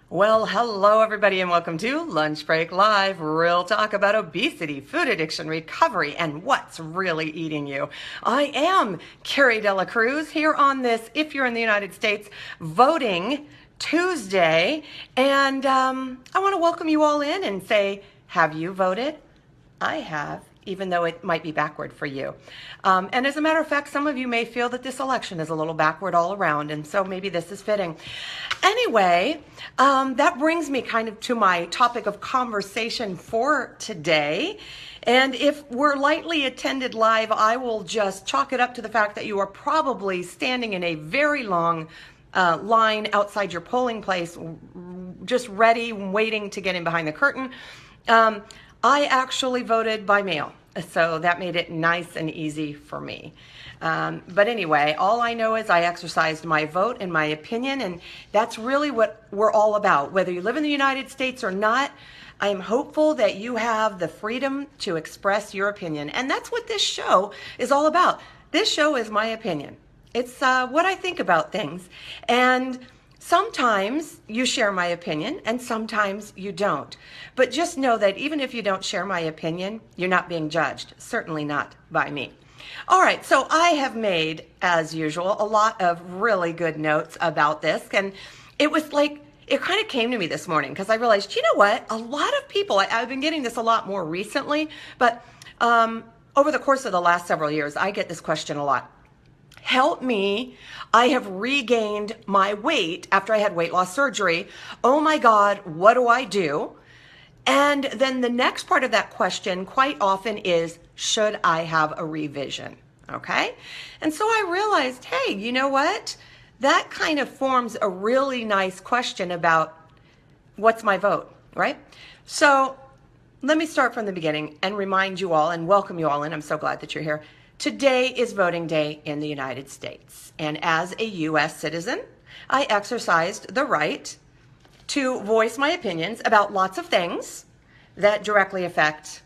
Well, hello everybody and welcome to Lunch Break Live, real talk about obesity, food addiction, recovery, and what's really eating you. I am Carrie Dela Cruz here on this, if you're in the United States, voting Tuesday. And I want to welcome you all in and say, have you voted? I have, even though it might be backward for you. And as a matter of fact, some of you may feel that this election is a little backward all around, and so maybe this is fitting. Anyway, that brings me kind of to my topic of conversation for today. And if we're lightly attended live, I will just chalk it up to the fact that you are probably standing in a very long line outside your polling place, just ready, waiting to get in behind the curtain. I actually voted by mail, so that made it nice and easy for me. But anyway, all I know is I exercised my vote and my opinion, and that's really what we're all about. Whether you live in the United States or not, I am hopeful that you have the freedom to express your opinion, and that's what this show is all about. This show is my opinion. It's what I think about things, and sometimes you share my opinion and sometimes you don't. But just know that even if you don't share my opinion, you're not being judged, certainly not by me. All right, so I have made, as usual, a lot of really good notes about this. And it was like, it kind of came to me this morning because I realized, you know what? A lot of people, I've been getting this a lot more recently, but over the course of the last several years, I get this question a lot. Help me, I have regained my weight after I had weight loss surgery. Oh my God, what do I do? And then the next part of that question quite often is, should I have a revision? Okay? And so I realized, hey, you know what? That kind of forms a really nice question about what's my vote, right? So let me start from the beginning and remind you all and welcome you all in. I'm so glad that you're here. Today is voting day in the United States, and as a U.S. citizen, I exercised the right to voice my opinions about lots of things that directly affect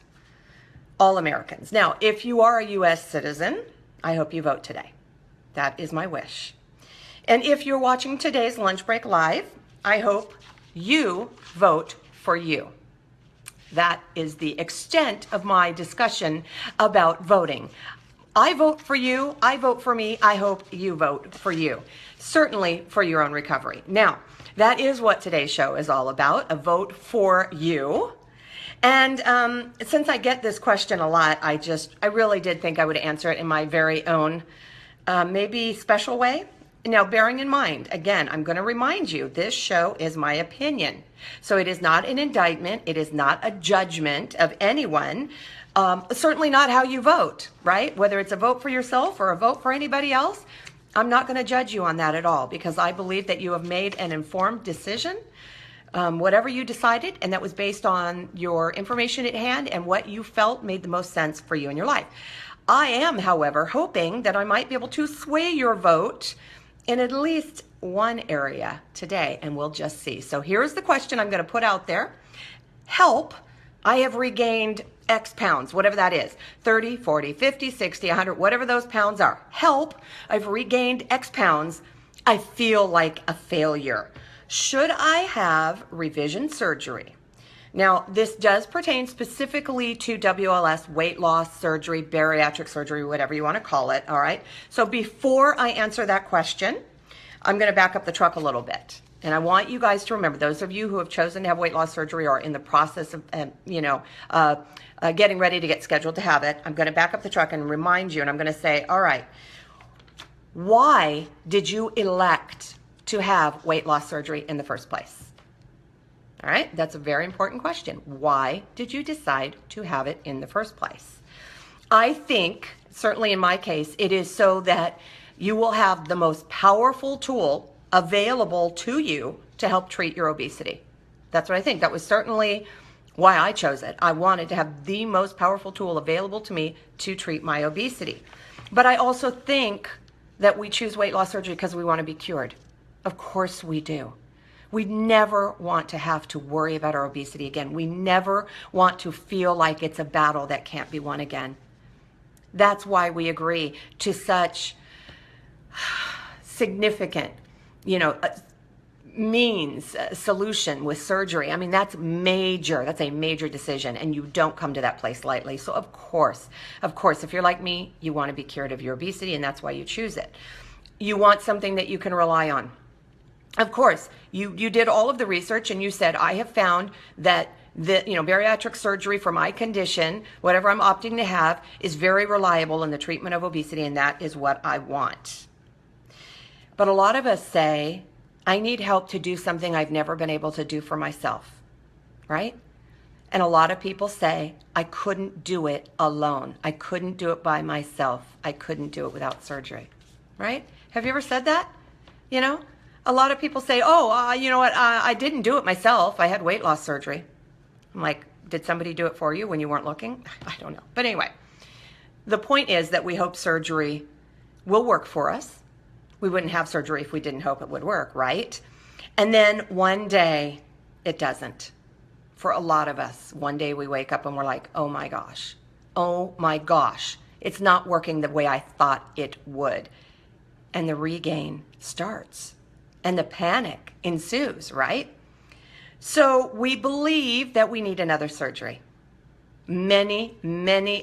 all Americans. Now, if you are a U.S. citizen, I hope you vote today. That is my wish. And if you're watching today's Lunch Break Live, I hope you vote for you. That is the extent of my discussion about voting. I vote for you, I vote for me, I hope you vote for you. Certainly for your own recovery. Now, that is what today's show is all about, a vote for you. And since I get this question a lot, I really did think I would answer it in my very own, maybe special way. Now, bearing in mind, again, I'm going to remind you, this show is my opinion. So it is not an indictment. It is not a judgment of anyone. Certainly not how you vote, right? Whether it's a vote for yourself or a vote for anybody else, I'm not going to judge you on that at all because I believe that you have made an informed decision, whatever you decided, and that was based on your information at hand and what you felt made the most sense for you in your life. I am, however, hoping that I might be able to sway your vote in at least one area today, and we'll just see. So here's the question I'm going to put out there. Help, I have regained X pounds, whatever that is, 30, 40, 50, 60, 100, whatever those pounds are. Help, I've regained X pounds. I feel like a failure. Should I have revision surgery? Now, this does pertain specifically to WLS, weight loss surgery, bariatric surgery, whatever you want to call it, all right? So before I answer that question, I'm going to back up the truck a little bit. And I want you guys to remember, those of you who have chosen to have weight loss surgery or in the process of, getting ready to get scheduled to have it, I'm going to back up the truck and remind you, and I'm going to say, all right, why did you elect to have weight loss surgery in the first place? All right, that's a very important question. Why did you decide to have it in the first place? I think, certainly in my case, it is so that you will have the most powerful tool available to you to help treat your obesity. That's what I think. That was certainly why I chose it. I wanted to have the most powerful tool available to me to treat my obesity. But I also think that we choose weight loss surgery because we want to be cured. Of course we do. We never want to have to worry about our obesity again. We never want to feel like it's a battle that can't be won again. That's why we agree to such significant, means, solution with surgery. I mean, that's major. That's a major decision, and you don't come to that place lightly. So of course, if you're like me, you want to be cured of your obesity, and that's why you choose it. You want something that you can rely on. Of course, you did all of the research and you said, I have found that the bariatric surgery for my condition, whatever I'm opting to have, is very reliable in the treatment of obesity, and that is what I want. But a lot of us say, I need help to do something I've never been able to do for myself, right? And a lot of people say, I couldn't do it alone. I couldn't do it by myself. I couldn't do it without surgery, right? Have you ever said that? A lot of people say, you know what, I didn't do it myself. I had weight loss surgery. I'm like, did somebody do it for you when you weren't looking? I don't know. But anyway, the point is that we hope surgery will work for us. We wouldn't have surgery if we didn't hope it would work, right? And then one day it doesn't. For a lot of us, one day we wake up and we're like, oh my gosh, it's not working the way I thought it would. And the regain starts. And the panic ensues, right? So we believe that we need another surgery. Many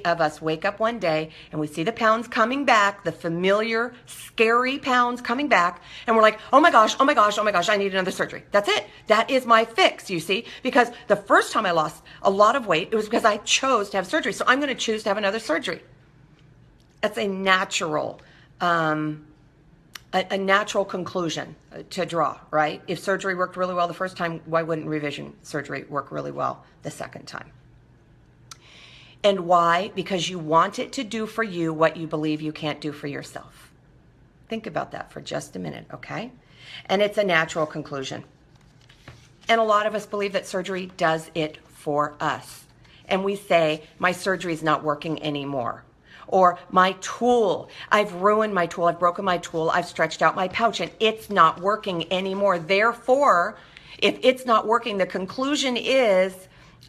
of us wake up one day and we see the pounds coming back, the familiar, scary pounds coming back, and we're like, oh my gosh, I need another surgery. That's it. That is my fix, you see? Because the first time I lost a lot of weight, it was because I chose to have surgery. So I'm going to choose to have another surgery. That's a natural a natural conclusion to draw, right? If surgery worked really well the first time, why wouldn't revision surgery work really well the second time? And why? Because you want it to do for you what you believe you can't do for yourself. Think about that for just a minute, okay? And it's a natural conclusion. And a lot of us believe that surgery does it for us. And we say, my surgery is not working anymore. Or my tool, I've ruined my tool, I've broken my tool, I've stretched out my pouch, and it's not working anymore. Therefore, if it's not working, the conclusion is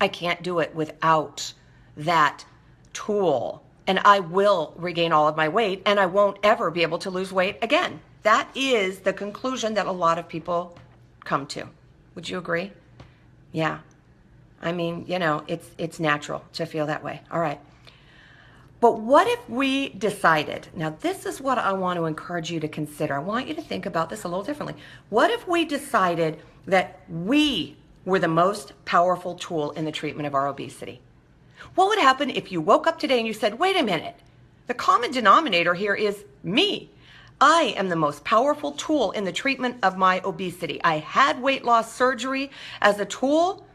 I can't do it without that tool. And I will regain all of my weight, and I won't ever be able to lose weight again. That is the conclusion that a lot of people come to. Would you agree? Yeah. I mean, it's natural to feel that way. All right. But what if we decided, now this is what I want to encourage you to consider. I want you to think about this a little differently. What if we decided that we were the most powerful tool in the treatment of our obesity? What would happen if you woke up today and you said, wait a minute, the common denominator here is me. I am the most powerful tool in the treatment of my obesity. I had weight loss surgery as a tool,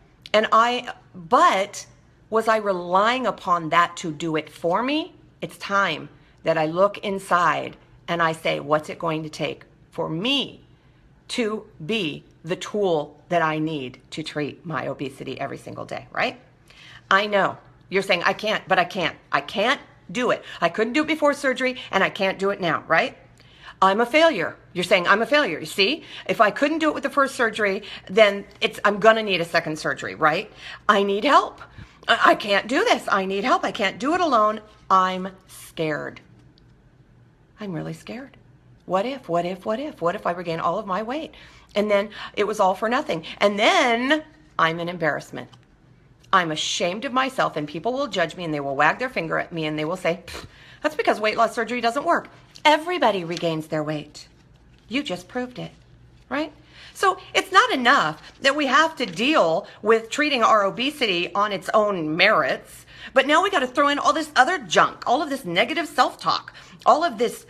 but was I relying upon that to do it for me? It's time that I look inside and I say, what's it going to take for me to be the tool that I need to treat my obesity every single day, right? I know you're saying, I can't, but I can't. I can't do it. I couldn't do it before surgery and I can't do it now, right? I'm a failure. You're saying I'm a failure. You see, if I couldn't do it with the first surgery, then I'm going to need a second surgery, right? I need help. I can't do this. I need help. I can't do it alone. I'm scared. I'm really scared. What if I regain all of my weight? And then it was all for nothing. And then I'm an embarrassment. I'm ashamed of myself, and people will judge me and they will wag their finger at me and they will say, that's because weight loss surgery doesn't work. Everybody regains their weight. You just proved it, right? So it's not enough that we have to deal with treating our obesity on its own merits, but now we got to throw in all this other junk, all of this negative self-talk, all of this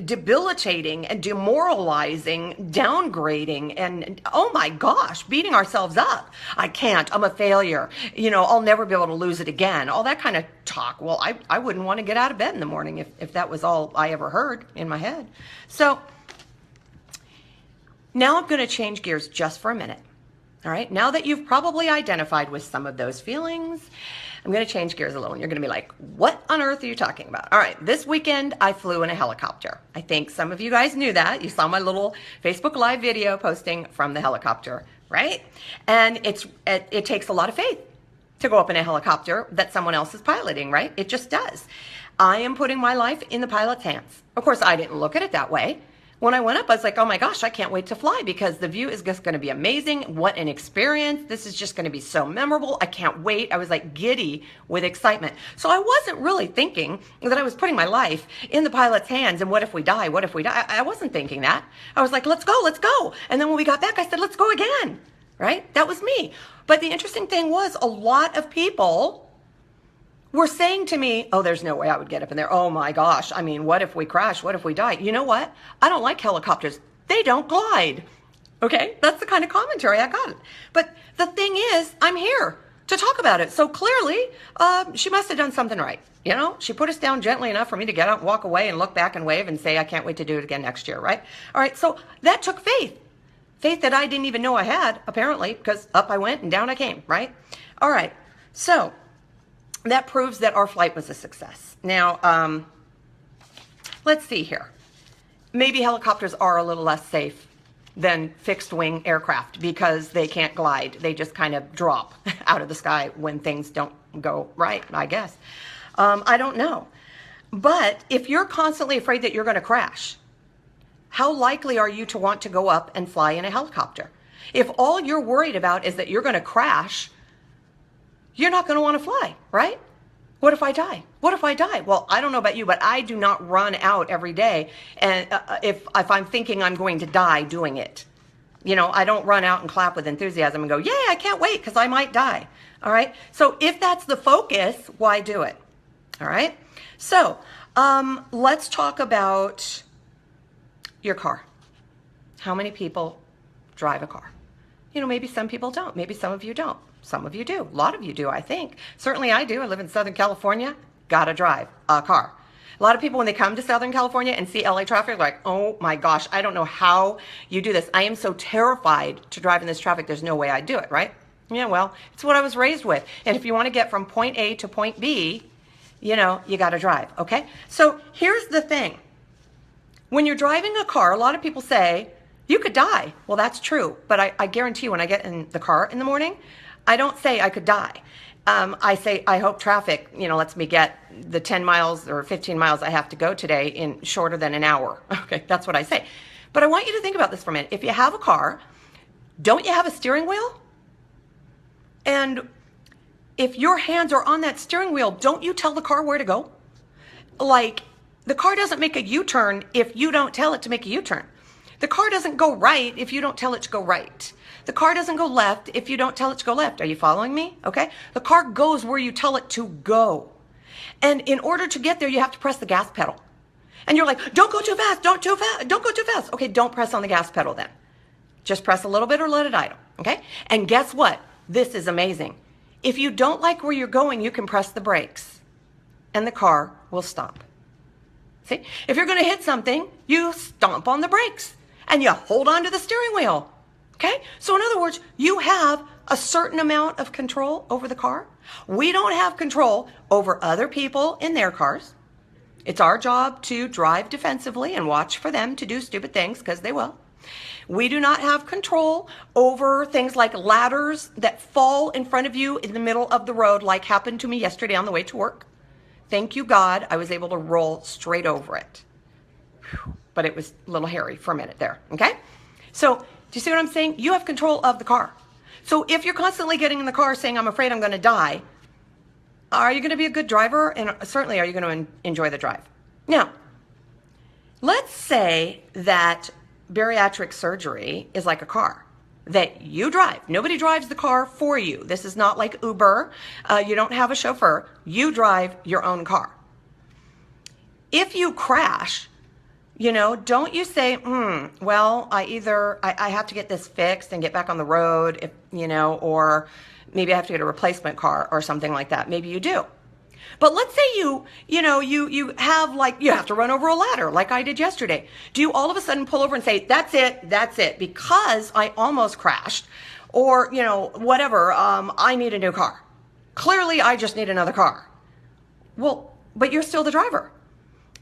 debilitating and demoralizing, downgrading, and oh my gosh, beating ourselves up. I can't, I'm a failure. I'll never be able to lose it again. All that kind of talk. Well, I wouldn't want to get out of bed in the morning if that was all I ever heard in my head. So now I'm going to change gears just for a minute. All right. Now that you've probably identified with some of those feelings, I'm going to change gears a little. And you're going to be like, what on earth are you talking about? All right. This weekend, I flew in a helicopter. I think some of you guys knew that. You saw my little Facebook Live video posting from the helicopter, right? And it takes a lot of faith to go up in a helicopter that someone else is piloting, right? It just does. I am putting my life in the pilot's hands. Of course, I didn't look at it that way. when I went up, I was like, oh my gosh, I can't wait to fly because the view is just going to be amazing. What an experience. This is just going to be so memorable. I can't wait. I was like giddy with excitement. So I wasn't really thinking that I was putting my life in the pilot's hands and what if we die? What if we die? I wasn't thinking that. I was like, let's go, let's go. And then when we got back, I said, let's go again, right? That was me. But the interesting thing was a lot of people were saying to me, oh, there's no way I would get up in there. Oh my gosh. I mean, what if we crash? What if we die? You know what? I don't like helicopters. They don't glide. Okay? That's the kind of commentary I got. But the thing is, I'm here to talk about it. So clearly, she must have done something right. You know, she put us down gently enough for me to get up, walk away and look back and wave and say, I can't wait to do it again next year, right? All right. So that took faith. Faith that I didn't even know I had, apparently, because up I went and down I came, right? All right. So that proves that our flight was a success. Now, let's see here. Maybe helicopters are a little less safe than fixed wing aircraft because they can't glide. They just kind of drop out of the sky when things don't go right, I guess. I don't know. But if you're constantly afraid that you're going to crash, how likely are you to want to go up and fly in a helicopter? If all you're worried about is that you're going to crash, you're not going to want to fly, right? What if I die? What if I die? Well, I don't know about you, but I do not run out every day and if I'm thinking I'm going to die doing it. You know, I don't run out and clap with enthusiasm and go, yay, I can't wait because I might die. All right. So if that's the focus, why do it? All right. So let's talk about your car. How many people drive a car? You know, maybe some people don't. Maybe some of you don't. Some of you do. A lot of you do, I think. Certainly I do. I live in Southern California. Gotta drive a car. A lot of people, when they come to Southern California and see LA traffic, are like, oh my gosh, I don't know how you do this. I am so terrified to drive in this traffic. There's no way I'd do it, right? Yeah, well, it's what I was raised with. And if you want to get from point A to point B, you know, you got to drive, okay? So here's the thing. When you're driving a car, a lot of people say, you could die. Well, that's true. But I guarantee you when I get in the car in the morning, I don't say I could die. I say, I hope traffic, you know, lets me get the 10 miles or 15 miles I have to go today in shorter than an hour. Okay, that's what I say. But I want you to think about this for a minute. If you have a car, don't you have a steering wheel? And if your hands are on that steering wheel, don't you tell the car where to go? Like, the car doesn't make a U-turn if you don't tell it to make a U-turn. The car doesn't go right if you don't tell it to go right. The car doesn't go left if you don't tell it to go left. Are you following me? Okay. The car goes where you tell it to go. And in order to get there, you have to press the gas pedal. And you're like, don't go too fast. Don't go too fast. Okay. Don't press on the gas pedal then. Just press a little bit or let it idle. Okay. And guess what? This is amazing. If you don't like where you're going, you can press the brakes and the car will stop. See, if you're going to hit something, you stomp on the brakes and you hold on to the steering wheel. Okay? So in other words, you have a certain amount of control over the car. We don't have control over other people in their cars. It's our job to drive defensively and watch for them to do stupid things because they will. We do not have control over things like ladders that fall in front of you in the middle of the road, like happened to me yesterday on the way to work. Thank you, God, I was able to roll straight over it. Whew. But it was a little hairy for a minute there, okay? So, do you see what I'm saying? You have control of the car. So if you're constantly getting in the car saying, I'm afraid I'm going to die, are you going to be a good driver? And certainly, are you going to enjoy the drive? Now, let's say that bariatric surgery is like a car that you drive. Nobody drives the car for you. This is not like Uber. You don't have a chauffeur. You drive your own car. If you crash, you know, don't you say, well, I have to get this fixed and get back on the road, if, you know, or maybe I have to get a replacement car or something like that. Maybe you do. But let's say you have to run over a ladder like I did yesterday. Do you all of a sudden pull over and say, that's it, because I almost crashed, or, you know, whatever, I need a new car. Clearly, I just need another car. Well, but you're still the driver.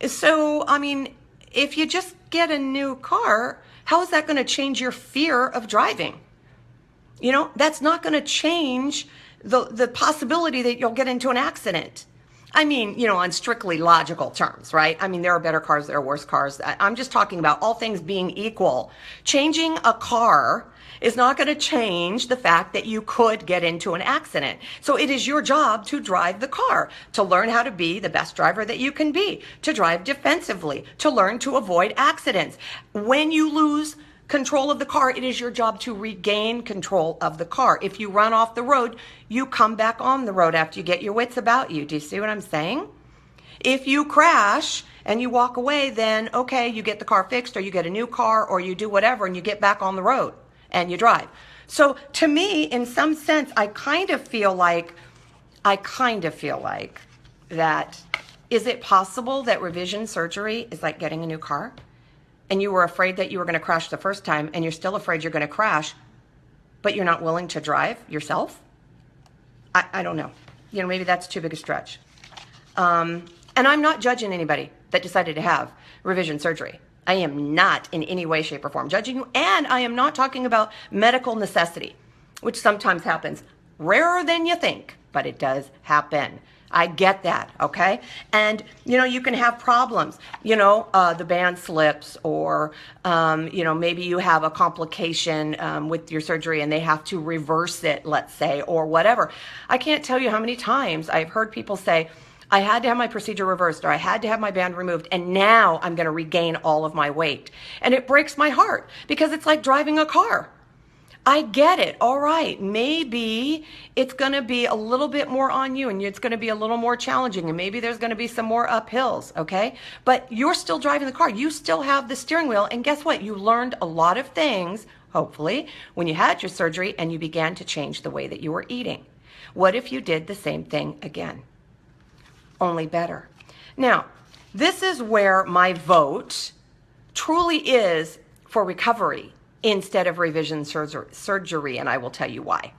So, I mean, if you just get a new car, how is that going to change your fear of driving? You know, that's not going to change the possibility that you'll get into an accident. I mean, on strictly logical terms, right? I mean, there are better cars, there are worse cars. I'm just talking about all things being equal. Changing a car is not going to change the fact that you could get into an accident. So it is your job to drive the car, to learn how to be the best driver that you can be, to drive defensively, to learn to avoid accidents. When you lose control of the car, it is your job to regain control of the car. If you run off the road, you come back on the road after you get your wits about you. Do you see what I'm saying? If you crash and you walk away, then okay, you get the car fixed, or you get a new car, or you do whatever, and you get back on the road and you drive. So to me, in some sense, I kind of feel like that, is it possible that revision surgery is like getting a new car? And you were afraid that you were going to crash the first time, and you're still afraid you're going to crash, but you're not willing to drive yourself? I don't know. Maybe that's too big a stretch. And I'm not judging anybody that decided to have revision surgery. I am not in any way, shape, or form judging you, and I am not talking about medical necessity, which sometimes happens. Rarer than you think, but it does happen. I get that, okay? And, you can have problems. The band slips, or, maybe you have a complication with your surgery and they have to reverse it, let's say, or whatever. I can't tell you how many times I've heard people say, I had to have my procedure reversed, or I had to have my band removed, and now I'm going to regain all of my weight. And it breaks my heart, because it's like driving a car. I get it. All right. Maybe it's going to be a little bit more on you, and it's going to be a little more challenging, and maybe there's going to be some more uphills. Okay. But you're still driving the car. You still have the steering wheel. And guess what? You learned a lot of things, hopefully, when you had your surgery and you began to change the way that you were eating. What if you did the same thing again? Only better. Now, this is where my vote truly is for recovery instead of revision surgery, and I will tell you why.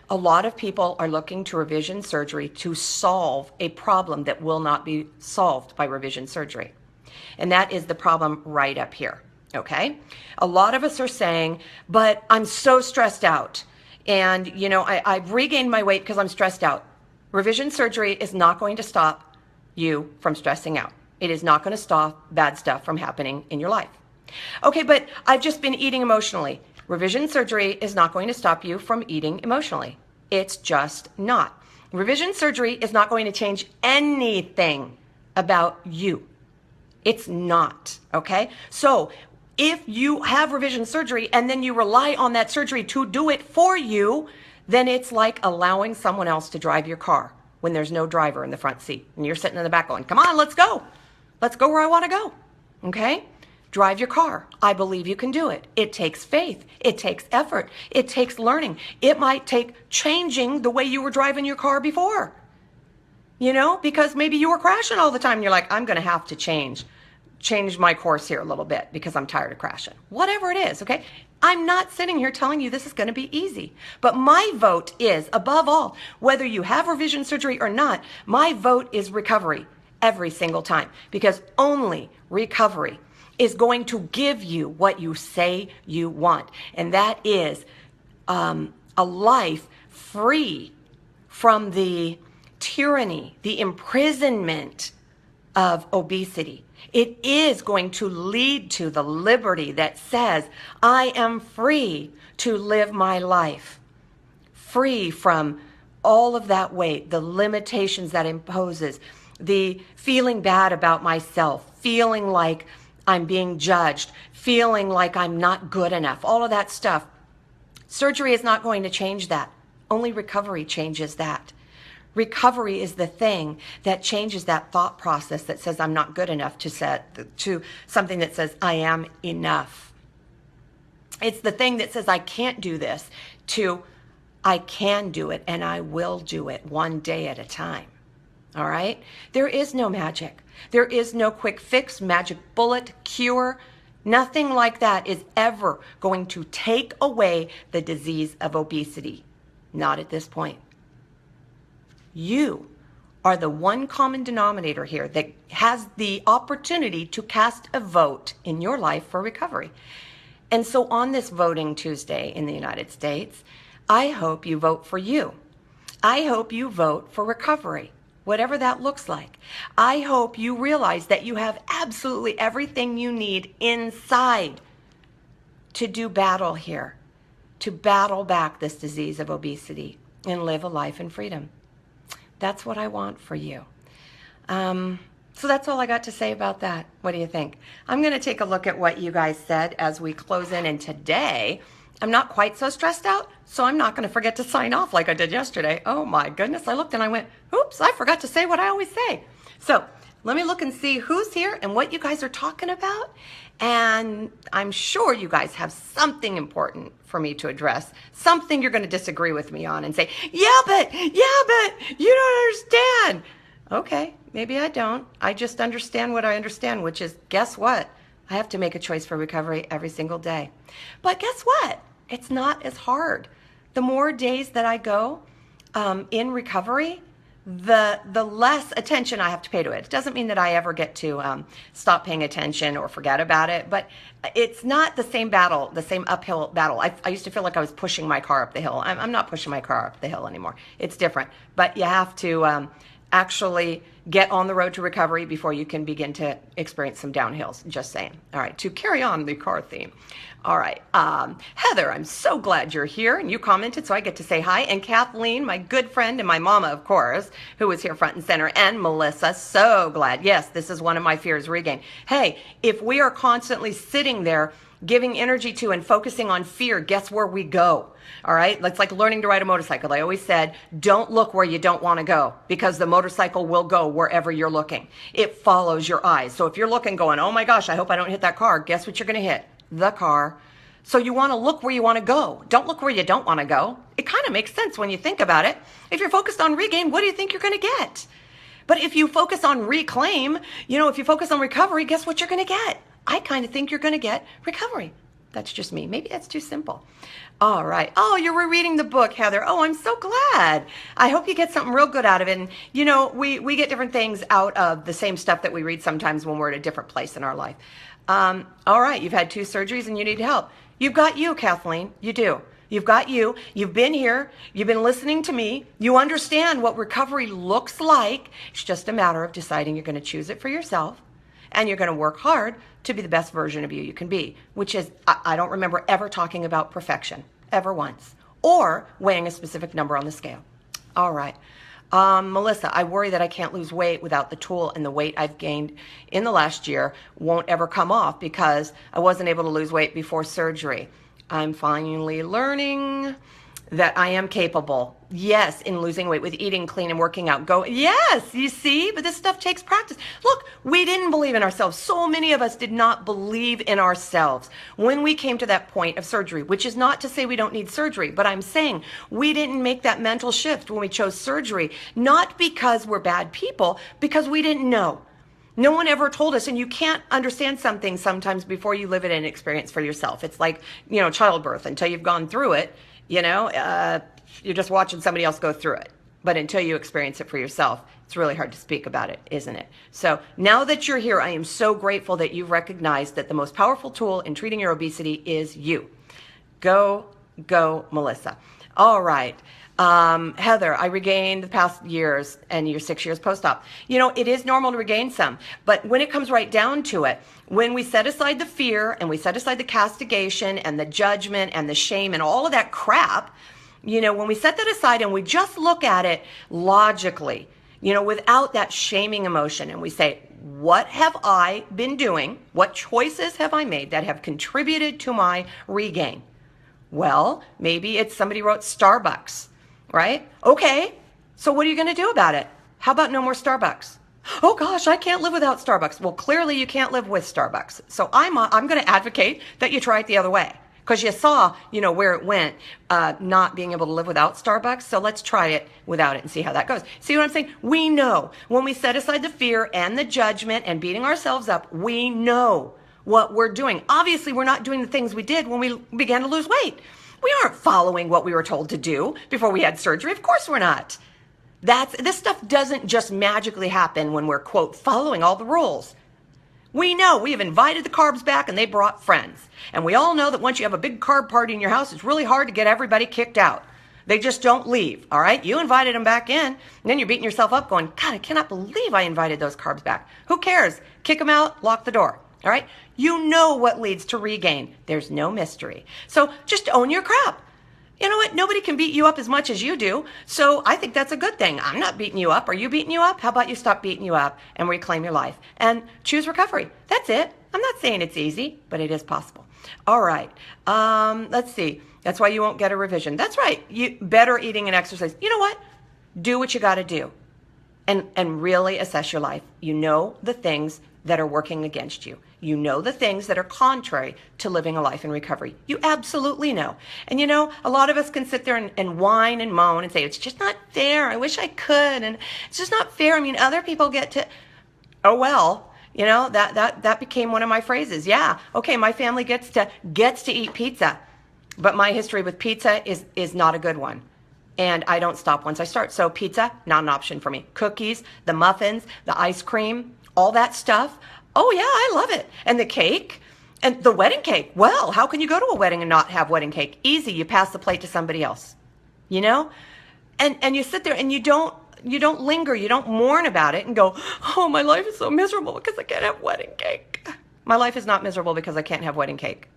A lot of people are looking to revision surgery to solve a problem that will not be solved by revision surgery. And that is the problem right up here, okay? A lot of us are saying, but I'm so stressed out, and I've regained my weight because I'm stressed out. Revision surgery is not going to stop you from stressing out. It is not going to stop bad stuff from happening in your life. Okay, but I've just been eating emotionally. Revision surgery is not going to stop you from eating emotionally. It's just not. Revision surgery is not going to change anything about you. It's not, okay? So if you have revision surgery and then you rely on that surgery to do it for you, then it's like allowing someone else to drive your car when there's no driver in the front seat and you're sitting in the back going, come on, let's go. Let's go where I want to go, okay? Drive your car. I believe you can do it. It takes faith. It takes effort. It takes learning. It might take changing the way you were driving your car before, because maybe you were crashing all the time and you're like, I'm going to have to change my course here a little bit because I'm tired of crashing. Whatever it is, okay? I'm not sitting here telling you this is going to be easy, but my vote is, above all, whether you have revision surgery or not, my vote is recovery every single time, because only recovery is going to give you what you say you want. And that is a life free from the tyranny, the imprisonment of obesity. It is going to lead to the liberty that says, I am free to live my life, free from all of that weight, the limitations that imposes, the feeling bad about myself, feeling like I'm being judged, feeling like I'm not good enough, all of that stuff. Surgery is not going to change that. Only recovery changes that. Recovery is the thing that changes that thought process that says I'm not good enough to something that says I am enough. It's the thing that says I can't do this to I can do it and I will do it one day at a time. All right? There is no magic. There is no quick fix, magic bullet, cure. Nothing like that is ever going to take away the disease of obesity. Not at this point. You are the one common denominator here that has the opportunity to cast a vote in your life for recovery. And so on this voting Tuesday in the United States, I hope you vote for you. I hope you vote for recovery. whatever that looks like. I hope you realize that you have absolutely everything you need inside to do battle here, to battle back this disease of obesity and live a life in freedom. That's what I want for you. So that's all I got to say about that. What do you think? I'm going to take a look at what you guys said as we close in. And today, I'm not quite so stressed out, so I'm not going to forget to sign off like I did yesterday. Oh my goodness. I looked and I went, oops, I forgot to say what I always say. So let me look and see who's here and what you guys are talking about. And I'm sure you guys have something important for me to address, something you're going to disagree with me on and say, yeah, but you don't understand. Okay, maybe I don't. I just understand what I understand, which is, guess what? I have to make a choice for recovery every single day. But guess what? It's not as hard. The more days that I go in recovery, the less attention I have to pay to it. It doesn't mean that I ever get to stop paying attention or forget about it, but it's not the same battle, the same uphill battle. I used to feel like I was pushing my car up the hill. I'm not pushing my car up the hill anymore. It's different, but you have to actually get on the road to recovery before you can begin to experience some downhills. Just saying. All right, to carry on the car theme. All right, Heather, I'm so glad you're here, and you commented, so I get to say hi. And Kathleen, my good friend, and my mama, of course, who was here front and center, and Melissa, so glad. Yes, this is one of my fears, regain. Hey, if we are constantly sitting there giving energy to and focusing on fear, guess where we go? All right, it's like learning to ride a motorcycle. I always said, don't look where you don't want to go, because the motorcycle will go wherever you're looking. It follows your eyes. So if you're looking going, oh my gosh, I hope I don't hit that car, guess what you're going to hit? The car. So you want to look where you want to go. Don't look where you don't want to go. It kind of makes sense when you think about it. If you're focused on regain, what do you think you're going to get? But if you focus on reclaim, if you focus on recovery, guess what you're going to get? I kind of think you're going to get recovery. That's just me. Maybe that's too simple. All right. Oh, you're rereading the book, Heather. Oh, I'm so glad. I hope you get something real good out of it. And, we get different things out of the same stuff that we read sometimes when we're at a different place in our life. All right. You've had 2 surgeries and you need help. You've got you, Kathleen. You do. You've got you. You've been here. You've been listening to me. You understand what recovery looks like. It's just a matter of deciding you're going to choose it for yourself. And you're going to work hard to be the best version of you can be, which is, I don't remember ever talking about perfection, ever once, or weighing a specific number on the scale. All right. Melissa, I worry that I can't lose weight without the tool, and the weight I've gained in the last year won't ever come off because I wasn't able to lose weight before surgery. I'm finally learning that I am capable, yes, in losing weight with eating clean and working out. Yes, you see, but this stuff takes practice. Look, we didn't believe in ourselves. So many of us did not believe in ourselves when we came to that point of surgery, which is not to say we don't need surgery, but I'm saying we didn't make that mental shift when we chose surgery, not because we're bad people, because we didn't know. No one ever told us, and you can't understand something sometimes before you live it and experience for yourself. It's like, childbirth. Until you've gone through it, you're just watching somebody else go through it. But until you experience it for yourself, it's really hard to speak about it, isn't it? So now that you're here, I am so grateful that you've recognized that the most powerful tool in treating your obesity is you. Go, Melissa. All right. Heather, I regained the past years, and you're 6 years post-op. It is normal to regain some, but when it comes right down to it, when we set aside the fear and we set aside the castigation and the judgment and the shame and all of that crap, when we set that aside and we just look at it logically, without that shaming emotion, and we say, what have I been doing? What choices have I made that have contributed to my regain? Well, maybe it's somebody wrote Starbucks. Right? Okay. So what are you going to do about it? How about no more Starbucks? Oh gosh, I can't live without Starbucks. Well, clearly you can't live with Starbucks. So I'm going to advocate that you try it the other way, because you saw, where it went, not being able to live without Starbucks. So let's try it without it and see how that goes. See what I'm saying? We know when we set aside the fear and the judgment and beating ourselves up, we know what we're doing. Obviously, we're not doing the things we did when we began to lose weight. We aren't following what we were told to do before we had surgery. Of course we're not. This stuff doesn't just magically happen when we're, quote, following all the rules. We know we have invited the carbs back and they brought friends. And we all know that once you have a big carb party in your house, it's really hard to get everybody kicked out. They just don't leave, all right? You invited them back in, and then you're beating yourself up going, God, I cannot believe I invited those carbs back. Who cares? Kick them out, lock the door, all right? You know what leads to regain. There's no mystery. So just own your crap. You know what? Nobody can beat you up as much as you do. So I think that's a good thing. I'm not beating you up. Are you beating you up? How about you stop beating you up and reclaim your life and choose recovery? That's it. I'm not saying it's easy, but it is possible. All right. Let's see. That's why you won't get a revision. That's right. You better eating and exercise. You know what? Do what you got to do and really assess your life. You know the things that are working against you. You know the things that are contrary to living a life in recovery. You absolutely know. And you know, a lot of us can sit there and whine and moan and say, it's just not fair. I wish I could. And it's just not fair. I mean, other people get to, oh, well, you know, that became one of my phrases. Yeah. Okay. My family gets to eat pizza, but my history with pizza is not a good one. And I don't stop once I start. So pizza, not an option for me. Cookies, the muffins, the ice cream, all that stuff. Oh yeah, I love it. And the cake and the wedding cake. Well, how can you go to a wedding and not have wedding cake? Easy. You pass the plate to somebody else, you know? And you sit there and you don't linger. You don't mourn about it and go, oh, my life is so miserable because I can't have wedding cake. My life is not miserable because I can't have wedding cake.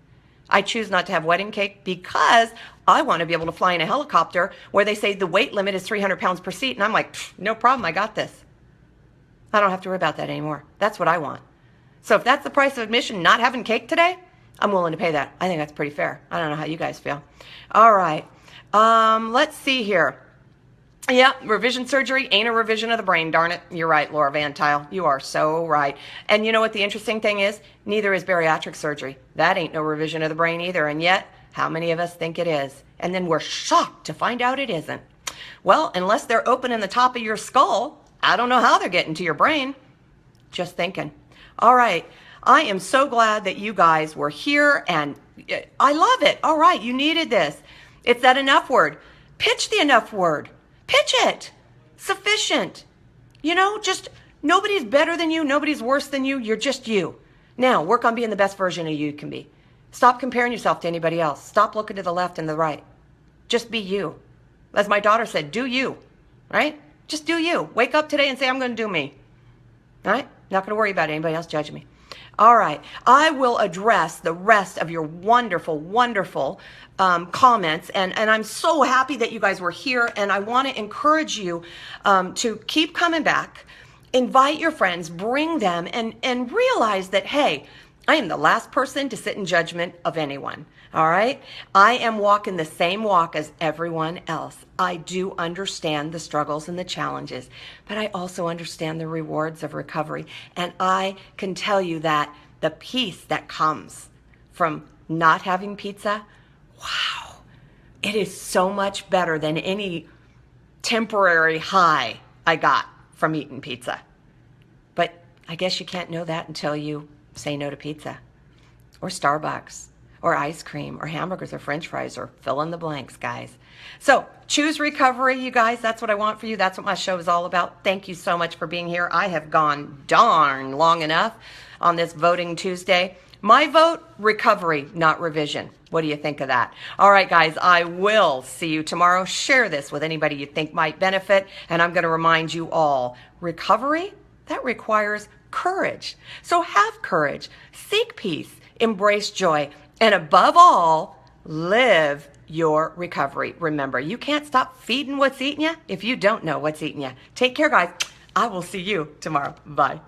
I choose not to have wedding cake because I want to be able to fly in a helicopter where they say the weight limit is 300 pounds per seat. And I'm like, no problem. I got this. I don't have to worry about that anymore. That's what I want. So if that's the price of admission, not having cake today, I'm willing to pay that. I think that's pretty fair. I don't know how you guys feel. All right. Let's see here. Yeah, revision surgery ain't a revision of the brain, darn it. You're right, Laura Van Tile. You are so right. And you know what the interesting thing is? Neither is bariatric surgery. That ain't no revision of the brain either. And yet, how many of us think it is? And then we're shocked to find out it isn't. Well, unless they're opening the top of your skull, I don't know how they're getting to your brain. Just thinking. All right. I am so glad that you guys were here, and I love it. All right. You needed this. It's that enough word. Pitch the enough word. Pitch it. Sufficient. You know, just nobody's better than you. Nobody's worse than you. You're just you. Now, work on being the best version of you can be. Stop comparing yourself to anybody else. Stop looking to the left and the right. Just be you. As my daughter said, do you. Right? Just do you. Wake up today and say, I'm going to do me. All right? Not going to worry about anybody else judging me. All right. I will address the rest of your wonderful, wonderful comments. And I'm so happy that you guys were here. And I want to encourage you to keep coming back. Invite your friends. Bring them. And realize that, hey, I am the last person to sit in judgment of anyone. All right? I am walking the same walk as everyone else. I do understand the struggles and the challenges, but I also understand the rewards of recovery. And I can tell you that the peace that comes from not having pizza, wow, it is so much better than any temporary high I got from eating pizza. But I guess you can't know that until you say no to pizza or Starbucks or ice cream or hamburgers or french fries or fill in the blanks, guys. So choose recovery, you guys. That's what I want for you. That's what my show is all about. Thank you so much for being here. I have gone darn long enough on this voting Tuesday. My vote, recovery, not revision. What do you think of that? All right, guys, I will see you tomorrow. Share this with anybody you think might benefit. And I'm going to remind you all, recovery, that requires courage. So have courage, seek peace, embrace joy, and above all, live your recovery. Remember, you can't stop feeding what's eating you if you don't know what's eating you. Take care, guys. I will see you tomorrow. Bye.